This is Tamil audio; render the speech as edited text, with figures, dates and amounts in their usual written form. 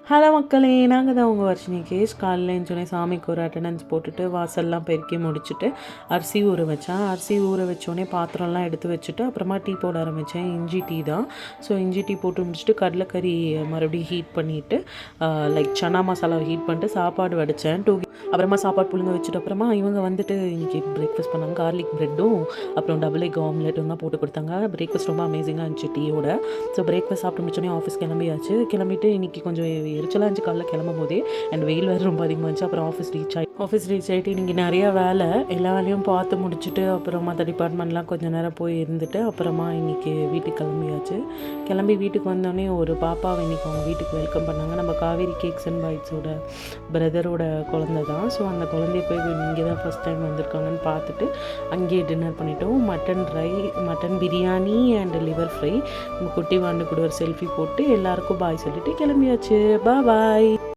ஹலோ மக்களே, நாங்கள் தான் உங்கள் வர்ஷினி கேஸ். காலையில் எழுந்தோடனே சாமிக்கு ஒரு அட்டண்டன்ஸ் போட்டுட்டு வாசல்லாம் பெருக்கி முடிச்சுட்டு அரிசி ஊற வச்சேன். அரிசி ஊற வச்சோடனே பாத்திரம்லாம் எடுத்து வச்சுட்டு அப்புறமா டீ போட ஆரம்பித்தேன். இஞ்சி டீ தான். ஸோ இஞ்சி டீ போட்டு முடிச்சுட்டு கடலைக்கறி மறுபடியும் ஹீட் பண்ணிவிட்டு லைக் சன்னா மசாலாவை ஹீட் பண்ணிட்டு சாப்பாடு வடித்தேன். அப்புறமா சாப்பாடு புழுங்க வச்சுட்டு அப்புறமா இவங்க வந்துட்டு இன்றைக்கி பிரேக்ஃபாஸ்ட் பண்ணாங்க. கார்லிக் ப்ரெட்டும் அப்புறம் டபுள் எக் ஆம்லெட்டும் தான் போட்டு கொடுத்தாங்க. பிரேக்ஃபாஸ்ட் ரொம்ப அமேசிங்காக இருந்துச்சு டீயோட. ஸோ பிரேக்ஃபாஸ்ட் சாப்பிட்டு முடிச்சோடனே ஆஃபீஸ் கிளம்பியாச்சு. கிளம்பிட்டு இன்றைக்கி கொஞ்சம் எரிச்சலாக இருந்துச்சு காலைல கிளம்பும் போதே. அண்ட் வெயில் வேறு ரொம்ப அதிகமாக இருந்துச்சு. அப்புறம் ஆஃபீஸ் ரீச் ஆகிட்டு இன்றைக்கி நிறையா வேலை, எல்லா வேலையும் பார்த்து முடிச்சுட்டு அப்புறம் மற்ற டிபார்ட்மெண்ட்லாம் கொஞ்சம் நேரம் போய் இருந்துட்டு அப்புறமா இன்றைக்கி வீட்டுக்கு கிளம்பியாச்சு. கிளம்பி வீட்டுக்கு வந்தோடனே ஒரு பாப்பாவை இன்றைக்கி அவங்க வீட்டுக்கு வெல்கம் பண்ணாங்க. நம்ம காவேரி கேக்ஸ் அண்ட் பைட்ஸோட பிரதரோட குழந்தை தான். ஸோ அந்த குழந்தைய போய் இங்கே தான் ஃபஸ்ட் டைம் வந்திருக்காங்கன்னு பார்த்துட்டு அங்கேயே டின்னர் பண்ணிட்டோம். Mutton biryani and liver fry. நம்ம குட்டி வாண்டு கூட ஒரு செல்ஃபி போட்டு எல்லாருக்கும் பாய் சொல்லிவிட்டு கிளம்பியாச்சு. பாய்.